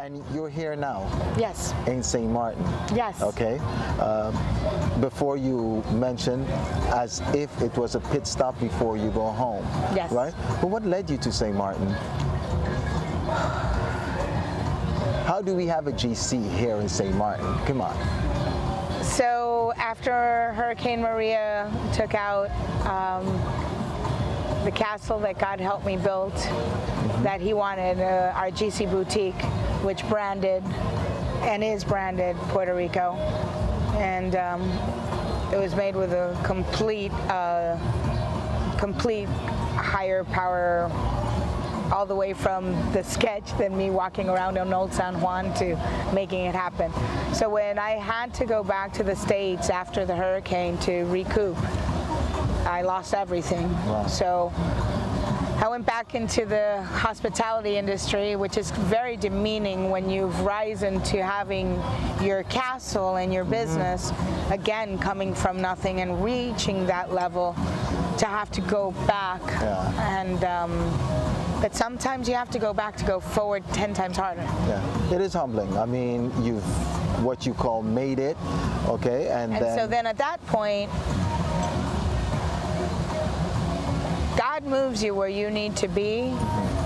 And you're here now Yes. in St. Maarten. Yes. Okay. Before you mentioned as if it was a pit stop before you go home. Yes. Right? But what led you to St. Maarten? How do we have a GC here in St. Maarten? Come on. So after Hurricane Maria took out the castle that God helped me build, that he wanted, our Gisi boutique, which branded and is branded Puerto Rico, and it was made with a complete higher power, all the way from the sketch than me walking around on Old San Juan to making it happen. So when I had to go back to the States after the hurricane to recoup, I lost everything. Wow. So I went back into the hospitality industry, which is very demeaning when you've risen to having your castle and your business, again, coming from nothing and reaching that level, to have to go back. Yeah. And but sometimes you have to go back to go forward 10 times harder. Yeah, it is humbling. I mean, you've what you call made it, okay, and So then at that point, God moves you where you need to be,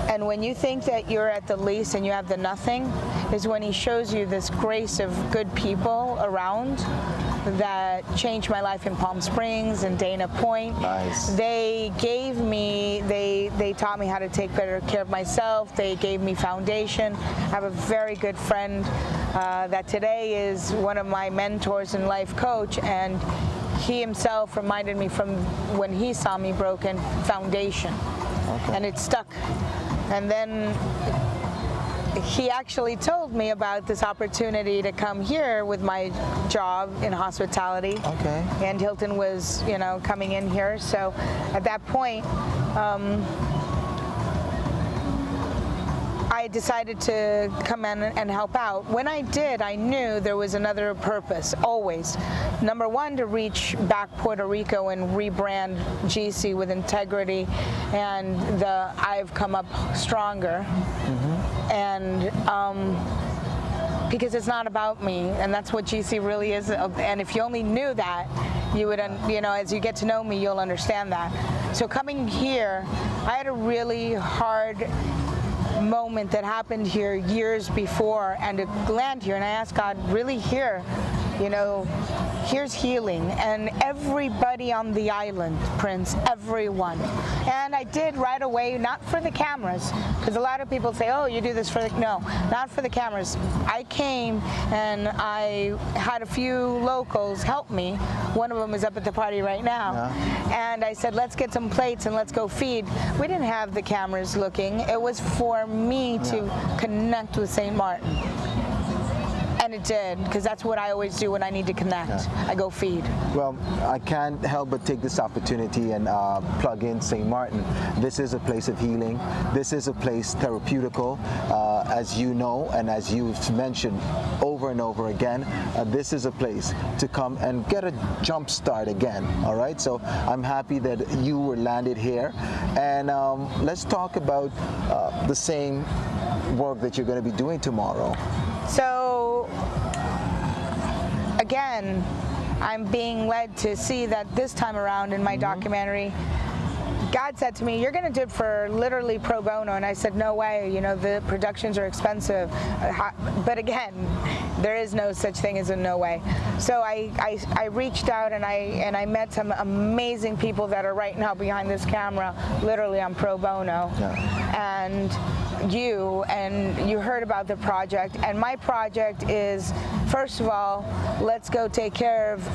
and when you think that you're at the least and you have the nothing, is when he shows you this grace of good people around that changed my life in Palm Springs and Dana Point. Nice. They gave me, they taught me how to take better care of myself. They gave me foundation. I have a very good friend that today is one of my mentors and life coach, and he himself reminded me from when he saw me broken, foundation. Okay. And it stuck. And then he actually told me about this opportunity to come here with my job in hospitality. Okay. And Hilton was, you know, coming in here. So at that point, I decided to come in and help out. When I did, I knew there was another purpose, always. Number one, to reach back Puerto Rico and rebrand Gisi with integrity, and I've come up stronger. And because it's not about me, and that's what Gisi really is. And if you only knew that, you would, you know, as you get to know me, you'll understand that. So coming here, I had a really hard moment that happened here years before, and to land here, and I asked God, really here, you know, here's healing, and everybody on the island, Prince, everyone. And I did right away, not for the cameras, because a lot of people say, oh, you do this for the, no, not for the cameras. I came and I had a few locals help me. One of them is up at the party right now. Yeah. And I said, let's get some plates and let's go feed. We didn't have the cameras looking. It was for me to connect with St. Maarten. And it did, because that's what I always do when I need to connect. Yeah. I go feed. Well, I can't help but take this opportunity and plug in St. Maarten. This is a place of healing. This is a place therapeutical, as you know, and as you've mentioned over and over again. This is a place to come and get a jump start again. All right. So I'm happy that you were landed here, and let's talk about the same work that you're going to be doing tomorrow. So, again, I'm being led to see that this time around in my documentary, God said to me, you're going to do it for literally pro bono. And I said, no way, you know, the productions are expensive. But again, there is no such thing as a no way. So I reached out and I met some amazing people that are right now behind this camera, literally on pro bono. Yeah. And you heard about the project. And my project is, first of all, let's go take care of,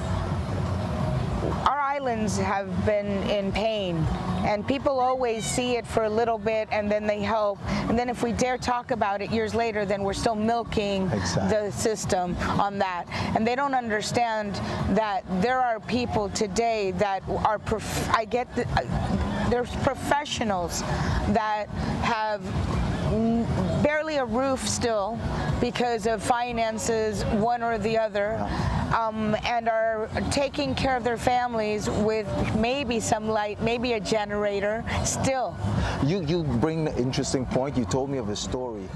our islands have been in pain, and people always see it for a little bit and then they help, and then if we dare talk about it years later, then we're still milking the system on that. And they don't understand that there are people today that are there's professionals that have barely a roof still because of finances, one or the other, and are taking care of their families with maybe some light, maybe a generator still. You bring an interesting point. You told me of a story.